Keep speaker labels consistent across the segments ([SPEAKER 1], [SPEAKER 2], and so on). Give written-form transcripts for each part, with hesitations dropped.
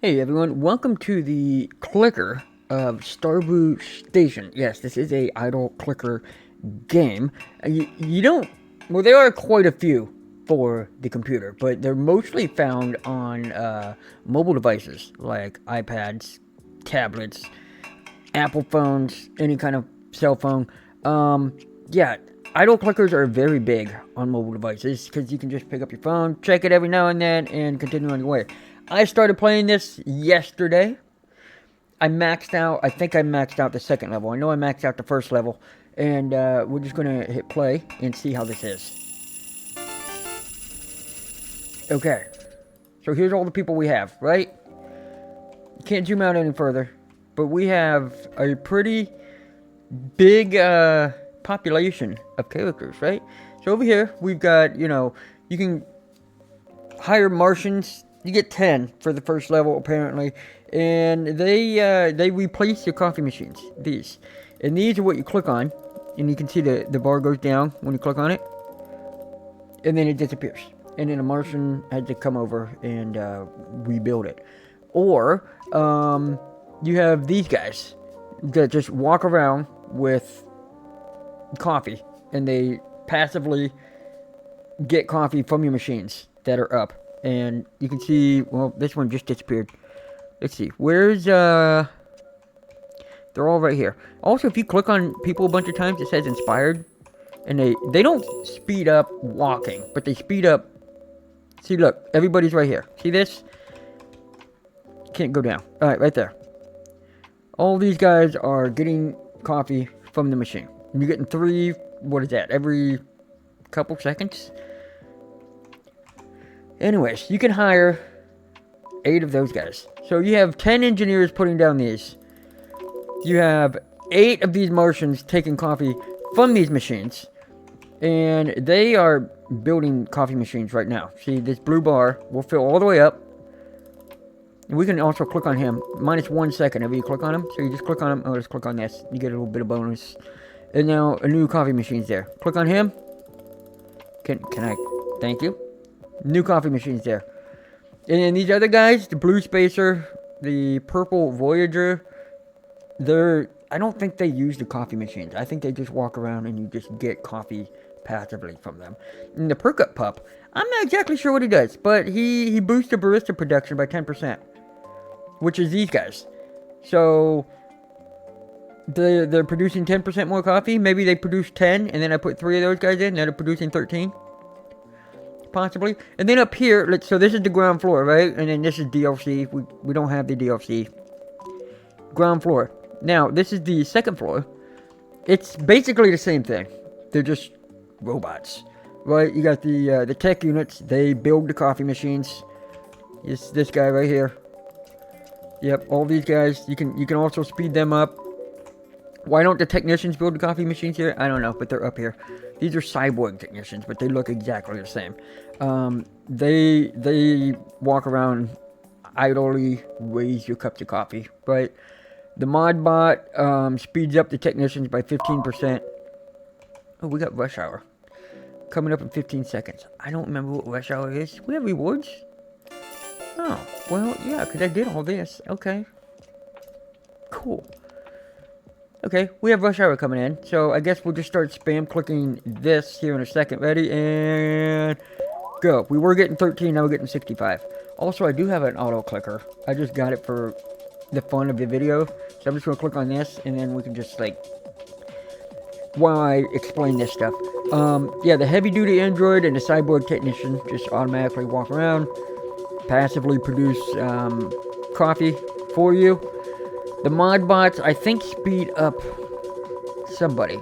[SPEAKER 1] Hey everyone, welcome to the clicker of Starbrew Station. Yes, this is a idle clicker game. You don't, well, there are quite a few for the computer, but they're mostly found on mobile devices like iPads, tablets, Apple phones, any kind of cell phone. Yeah, idle clickers are very big on mobile devices because you can just pick up your phone, check it every now and then, and continue on your way. I started playing this yesterday. I think I maxed out the second level. I know I maxed out the first level. And we're just going to hit play and see how this is. Okay. So here's all the people we have, right? Can't zoom out any further. But we have a pretty big population of characters, right? So over here, we've got, you can hire Martians. You get 10 for the first level, apparently. And they replace your coffee machines, these. And these are what you click on. And you can see the bar goes down when you click on it. And then it disappears. And then a Martian had to come over and rebuild it. Or you have these guys that just walk around with coffee. And they passively get coffee from your machines that are up. And you can see, well, this one just disappeared. Let's see, where's, they're all right here. Also, if you click on people a bunch of times, it says inspired. And they don't speed up walking, but they speed up. See, look, everybody's right here. See this? Can't go down. Alright, right there. All these guys are getting coffee from the machine. And you're getting 3, what is that, every couple seconds? Anyways, you can hire 8 of those guys. So you have 10 engineers putting down these. You have 8 of these Martians taking coffee from these machines. And they are building coffee machines right now. See, this blue bar will fill all the way up. And we can also click on him. Minus 1 second if you click on him. So you just click on him. Oh, let's click on this. You get a little bit of bonus. And now a new coffee machine's there. Click on him. Can I? Thank you. New coffee machines there. And then these other guys, the blue spacer, the purple Voyager, I don't think they use the coffee machines. I think they just walk around and you just get coffee passively from them. And the perk up pup, I'm not exactly sure what he does, but he boosts the barista production by 10%, which is these guys. So they're producing 10% more coffee. Maybe they produce 10, and then I put 3 of those guys in, and they're producing 13. Possibly. And then up here, so this is the ground floor, right? And then this is DLC. We don't have the DLC. Ground floor. Now, this is the second floor. It's basically the same thing. They're just robots, right? You got the tech units. They build the coffee machines. It's this guy right here. Yep, all these guys. You can also speed them up. Why don't the technicians build the coffee machines here? I don't know, but they're up here. These are cyborg technicians, but they look exactly the same. They walk around idly, raise your cups of coffee, right? The mod bot speeds up the technicians by 15%. Oh, we got rush hour coming up in 15 seconds. I don't remember what rush hour is. We have rewards. Oh, well, yeah, because I did all this. Okay. Cool. Okay, we have rush hour coming in, so I guess we'll just start spam clicking this here in a second. Ready, and go. We were getting 13, now we're getting 65. Also, I do have an auto clicker. I just got it for the fun of the video, so I'm just going to click on this, and then we can just, like, while I explain this stuff. Yeah, the heavy-duty android and the cyborg technician just automatically walk around, passively produce coffee for you. The mod bots, I think, speed up somebody.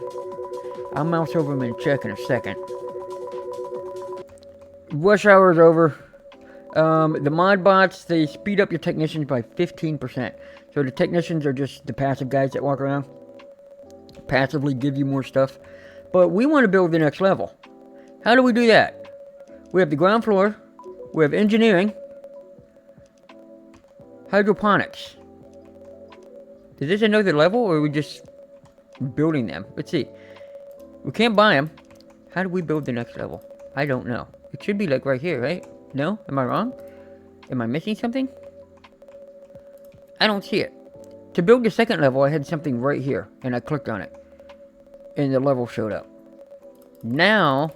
[SPEAKER 1] I'll mouse over them and check in a second. Rush hour is over. The mod bots, they speed up your technicians by 15%. So the technicians are just the passive guys that walk around. Passively give you more stuff. But we want to build the next level. How do we do that? We have the ground floor. We have engineering. Hydroponics. Is this another level, or are we just building them? Let's see. We can't buy them. How do we build the next level? I don't know. It should be like right here, right? No? Am I wrong? Am I missing something? I don't see it. To build the second level, I had something right here, and I clicked on it, and the level showed up. Now,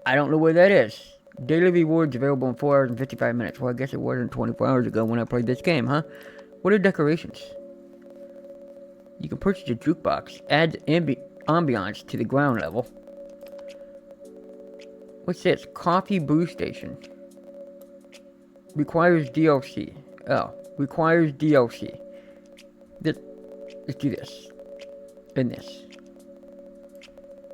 [SPEAKER 1] I don't know where that is. Daily rewards available in 4 hours and 55 minutes. Well, I guess it wasn't 24 hours ago when I played this game, huh? What are decorations? You can purchase a jukebox. Adds ambiance to the ground level. What's this? Coffee brew station. Requires DLC. Oh, requires DLC. Let's do this. And this.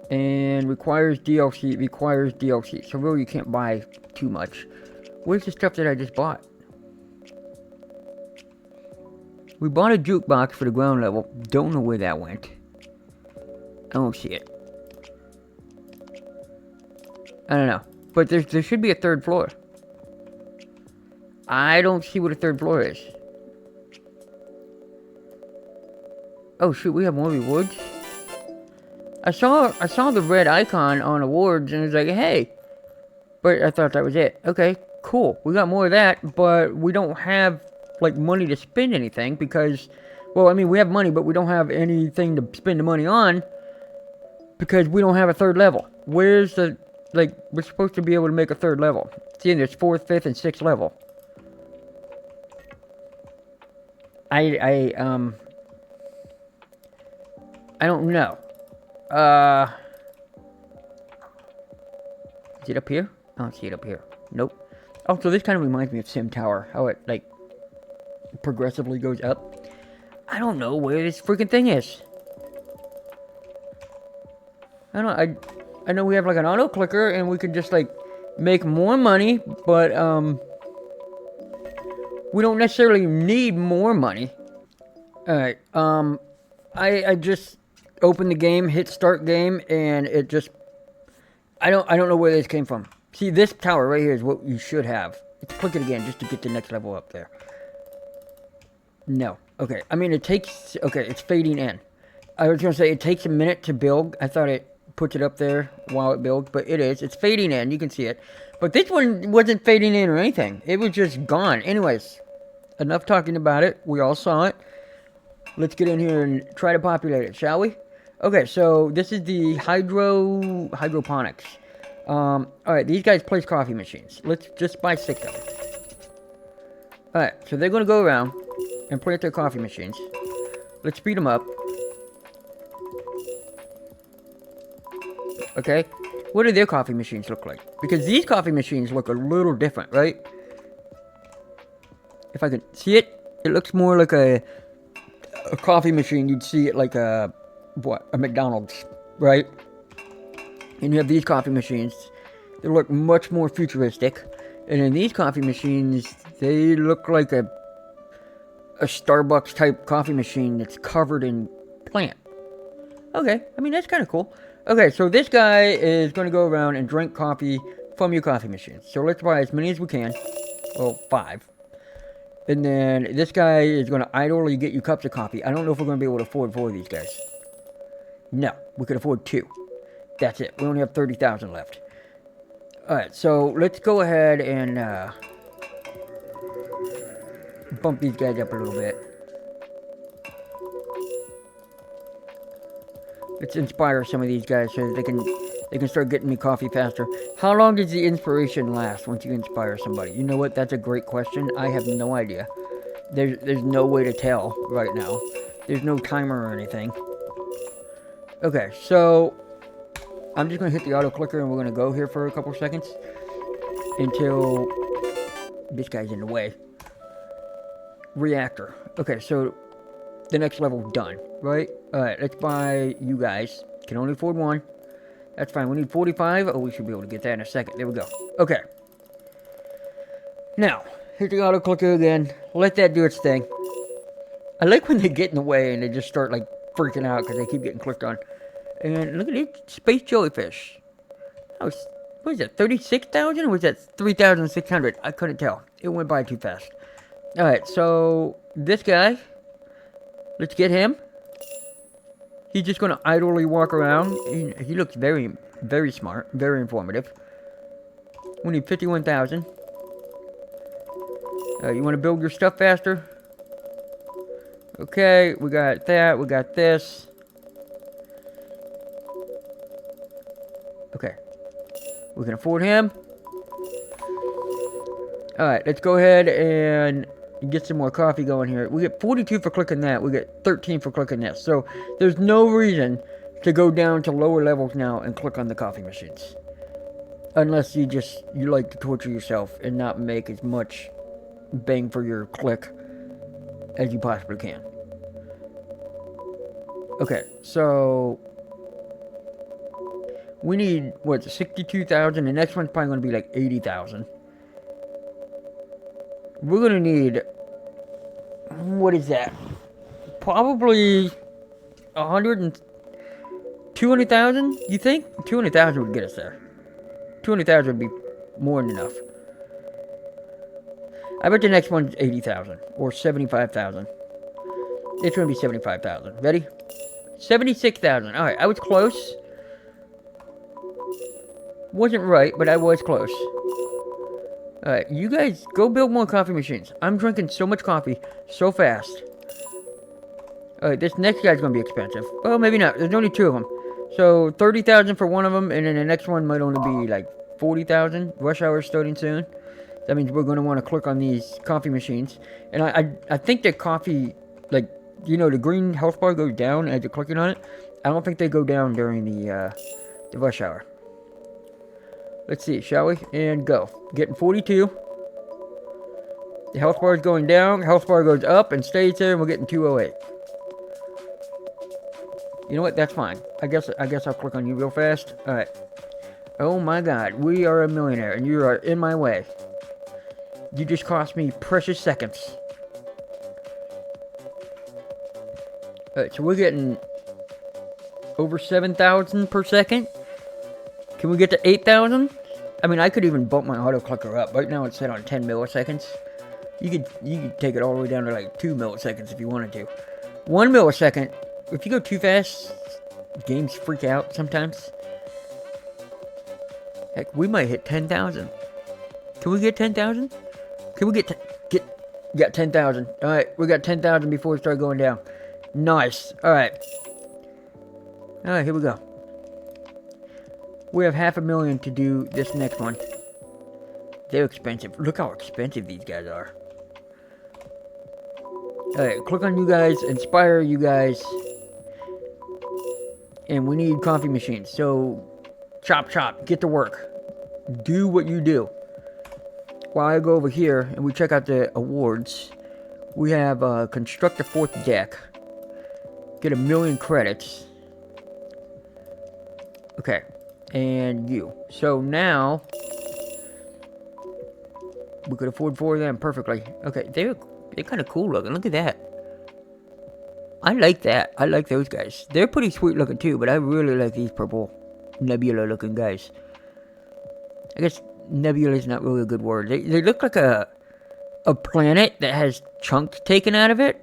[SPEAKER 1] And requires DLC. Requires DLC. So really you can't buy too much. Where's the stuff that I just bought? We bought a jukebox for the ground level. Don't know where that went. I don't see it. I don't know. But there should be a third floor. I don't see what a third floor is. Oh shoot, we have more rewards? I saw the red icon on awards and it was like, hey. But I thought that was it. Okay, cool. We got more of that, but we don't have like money to spend anything because, well, I mean, we have money, but we don't have anything to spend the money on because we don't have a third level. Where's the, like, we're supposed to be able to make a third level. See, there's 4th, 5th, and 6th level. I don't know. Is it up here? I don't see it up here. Nope. Oh, so this kind of reminds me of Sim Tower. How it, like, progressively goes up. I don't know where this freaking thing is. I don't know. I know we have, like, an auto clicker, and we can just, like, make more money, but, we don't necessarily need more money. Alright, I just opened the game, hit start game, and it just, I don't know where this came from. See, this tower right here is what you should have. Let's click it again just to get the next level up there. No. Okay, I mean, it takes, okay, it's fading in. I was gonna say, it takes a minute to build. I thought it puts it up there while it builds, but it is. It's fading in, you can see it. But this one wasn't fading in or anything. It was just gone. Anyways, enough talking about it. We all saw it. Let's get in here and try to populate it, shall we? Okay, so this is the hydroponics. Alright, these guys place coffee machines. Let's just buy 6 of them. Alright, so they're going to go around and plant their coffee machines. Let's speed them up. Okay, what do their coffee machines look like? Because these coffee machines look a little different, right? If I can see it, it looks more like a coffee machine. You'd see it like a McDonald's, right? And you have these coffee machines. They look much more futuristic. And in these coffee machines, they look like a Starbucks type coffee machine that's covered in plant. Okay, I mean, that's kind of cool. Okay, so this guy is going to go around and drink coffee from your coffee machine. So let's buy as many as we can. Well, 5. And then this guy is going to idly get you cups of coffee. I don't know if we're going to be able to afford 4 of these guys. No, we could afford 2. That's it. We only have 30,000 left. Alright, so let's go ahead and bump these guys up a little bit. Let's inspire some of these guys so that they can start getting me coffee faster. How long does the inspiration last once you inspire somebody? You know what? That's a great question. I have no idea. There's no way to tell right now. There's no timer or anything. Okay, so I'm just going to hit the auto clicker and we're going to go here for a couple seconds until this guy's in the way. Reactor. Okay, so the next level done, right? Alright, let's buy you guys. Can only afford 1. That's fine. We need 45. Oh, we should be able to get that in a second. There we go. Okay. Now, hit the auto clicker again. Let that do its thing. I like when they get in the way and they just start, like, freaking out because they keep getting clicked on. And look at these space jellyfish. That was, what is that, 36,000 or was that 3,600? I couldn't tell. It went by too fast. Alright, so this guy, let's get him. He's just going to idly walk around. He looks very, very smart, very informative. We need 51,000. You want to build your stuff faster? Okay, we got that. We got this. Okay. We can afford him. Alright, let's go ahead and get some more coffee going here. We get 42 for clicking that. We get 13 for clicking this. So, there's no reason to go down to lower levels now and click on the coffee machines. Unless you like to torture yourself and not make as much bang for your click as you possibly can. Okay, so we need, what, 62,000? The next one's probably going to be like 80,000. We're going to need, what is that? Probably 200,000, you think? 200,000 would get us there. 200,000 would be more than enough. I bet the next one's 80,000 or 75,000. It's going to be 75,000. Ready? 76,000. Alright, I was close. Wasn't right, but I was close. Alright, you guys go build more coffee machines. I'm drinking so much coffee so fast. Alright, this next guy's going to be expensive. Oh, maybe not. There's only 2 of them. So, 30,000 for one of them, and then the next one might only be like 40,000. Rush hour is starting soon. That means we're going to want to click on these coffee machines. And I think that coffee, like, you know, the green health bar goes down as you're clicking on it. I don't think they go down during the rush hour. Let's see, shall we? And go. Getting 42. The health bar is going down. Health bar goes up and stays there, and we're getting 208. You know what? That's fine. I guess I'll click on you real fast. Alright. Oh my god. We are a millionaire, and you are in my way. You just cost me precious seconds. Alright, so we're getting over 7,000 per second. Can we get to 8,000? I mean, I could even bump my auto clicker up. Right now it's set on 10 milliseconds. You could take it all the way down to like 2 milliseconds if you wanted to. 1 millisecond. If you go too fast, games freak out sometimes. Heck, we might hit 10,000. Can we get 10,000? Can we got 10,000. Alright, we got 10,000 before we start going down. Nice. Alright. Alright, here we go. We have 500,000 to do this next one. They're expensive. Look how expensive these guys are. Alright, click on you guys, inspire you guys. And we need coffee machines. So, chop, get to work. Do what you do. While I go over here and we check out the awards, we have construct a 4th deck. Get 1,000,000 credits. Okay. And you. So now, we could afford 4 of them perfectly. Okay, they're kind of cool looking. Look at that. I like that. I like those guys. They're pretty sweet looking too, but I really like these purple nebula looking guys. I guess nebula is not really a good word. They look like a planet that has chunks taken out of it.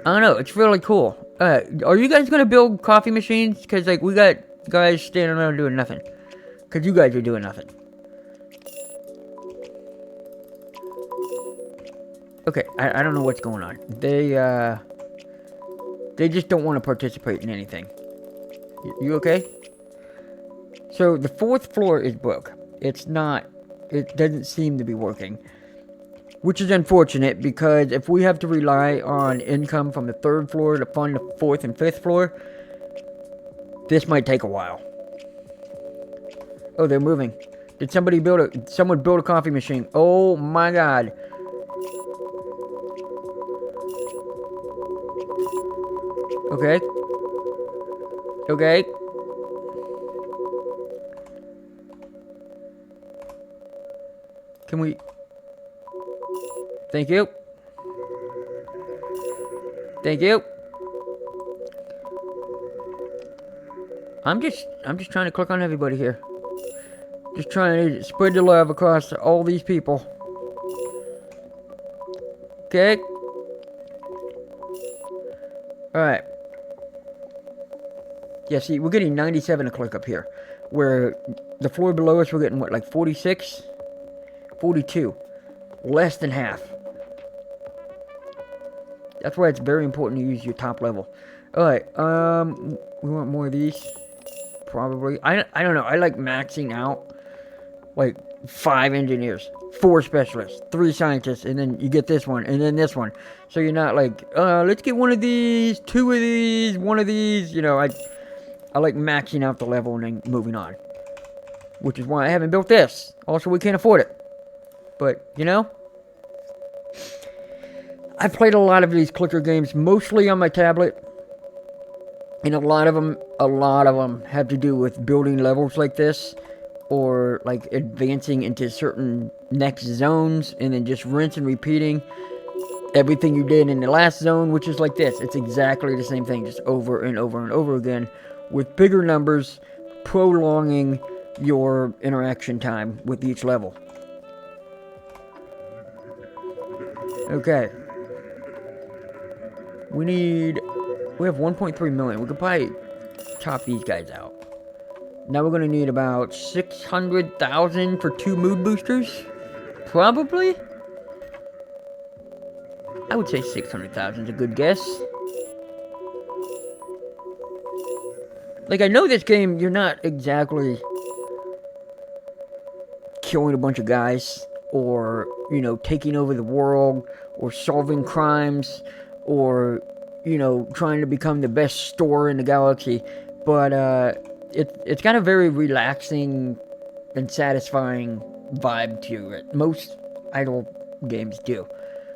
[SPEAKER 1] I don't know. It's really cool. Are you guys gonna build coffee machines? Because, like, we got guys standing around doing nothing. Because you guys are doing nothing. Okay, I don't know what's going on. They just don't want to participate in anything. You okay? So, the 4th floor is broke. It doesn't seem to be working. Which is unfortunate, because if we have to rely on income from the 3rd floor to fund the 4th and 5th floor, this might take a while. Oh, they're moving. Did somebody someone build a coffee machine? Oh my god. Okay. Okay. Can we... Thank you. Thank you. I'm just trying to click on everybody here. Just trying to spread the love across all these people. Okay. Alright. Yeah, see, we're getting 97 a click up here. Where the floor below us, we're getting, what, like 46? 42. Less than half. That's why it's very important to use your top level. Alright, we want more of these. Probably. I don't know. I like maxing out, like, 5 engineers, 4 specialists, 3 scientists, and then you get this one, and then this one. So you're not like, let's get 1 of these, 2 of these, 1 of these. You know, I like maxing out the level and then moving on. Which is why I haven't built this. Also, we can't afford it. But, you know, I've played a lot of these clicker games, mostly on my tablet. And a lot of them have to do with building levels like this. Or, like, advancing into certain next zones. And then just rinse and repeating everything you did in the last zone, which is like this. It's exactly the same thing, just over and over and over again. With bigger numbers, prolonging your interaction time with each level. Okay. We have 1.3 million. We could probably top these guys out. Now we're going to need about 600,000 for 2 mood boosters. Probably. I would say 600,000 is a good guess. Like, I know this game, you're not exactly killing a bunch of guys, or, you know, taking over the world, or solving crimes, or, you know, trying to become the best store in the galaxy, but, it's got a very relaxing and satisfying vibe to it. Most idle games do,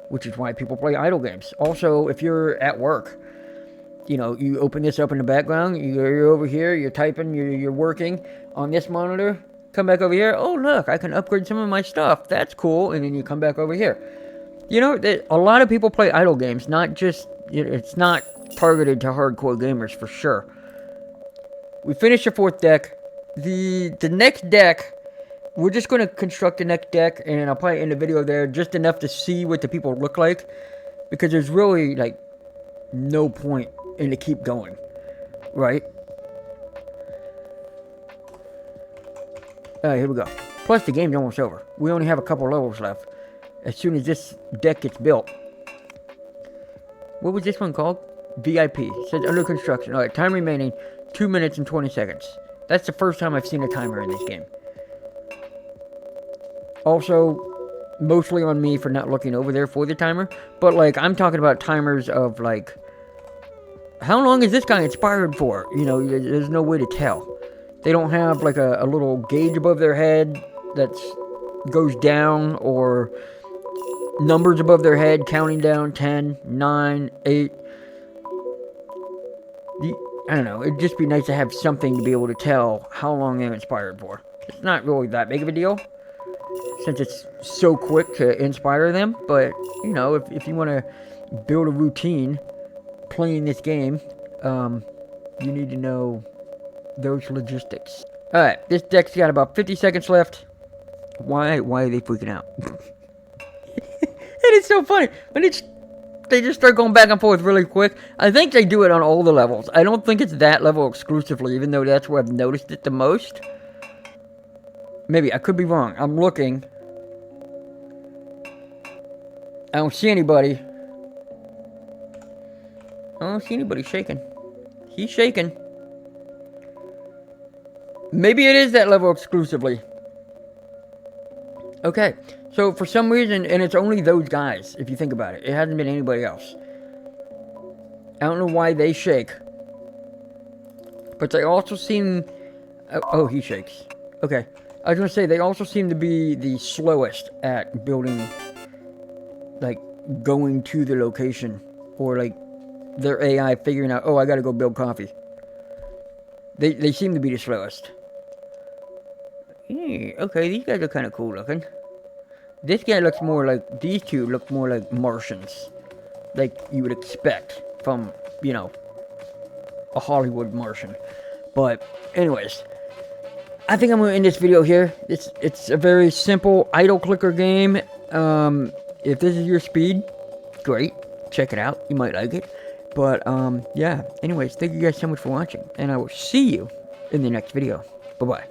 [SPEAKER 1] which is why people play idle games. Also, if you're at work, you know, you open this up in the background, you're over here, you're typing, you're working on this monitor, come back over here, oh look, I can upgrade some of my stuff, that's cool, and then you come back over here. You know, a lot of people play idle games, not just, you know, it's not targeted to hardcore gamers for sure. We finished the 4th deck. The next deck, we're just going to construct the next deck, and I'll probably end the video there just enough to see what the people look like, because there's really, like, no point in to keep going, right? Alright, here we go. Plus, the game's almost over. We only have a couple levels left. As soon as this deck gets built. What was this one called? VIP. It says under construction. Alright, time remaining 2 minutes and 20 seconds. That's the first time I've seen a timer in this game. Also, mostly on me for not looking over there for the timer. But, like, I'm talking about timers of, like, how long is this guy inspired for? You know, there's no way to tell. They don't have, like, a little gauge above their head that goes down, or numbers above their head counting down 10, 9, 8. I don't know, it'd just be nice to have something to be able to tell how long they're inspired for. It's not really that big of a deal, since it's so quick to inspire them, but, you know, if you want to build a routine playing this game, you need to know those logistics. Alright, this deck's got about 50 seconds left. Why are they freaking out? And it's so funny, when they just start going back and forth really quick. I think they do it on all the levels. I don't think it's that level exclusively, even though that's where I've noticed it the most. Maybe, I could be wrong. I'm looking. I don't see anybody. I don't see anybody shaking. He's shaking. Maybe it is that level exclusively. Okay. So, for some reason, and it's only those guys, if you think about it. It hasn't been anybody else. I don't know why they shake. But they also seem... Oh, he shakes. Okay. I was going to say, they also seem to be the slowest at building... Like, going to the location. Or, like, their AI figuring out, oh, I gotta go build coffee. They seem to be the slowest. Okay, these guys are kind of cool looking. This guy looks more like... These two look more like Martians. Like you would expect from, you know, a Hollywood Martian. But, anyways. I think I'm going to end this video here. It's a very simple idle clicker game. If this is your speed, great. Check it out. You might like it. But, yeah. Anyways, thank you guys so much for watching. And I will see you in the next video. Bye-bye.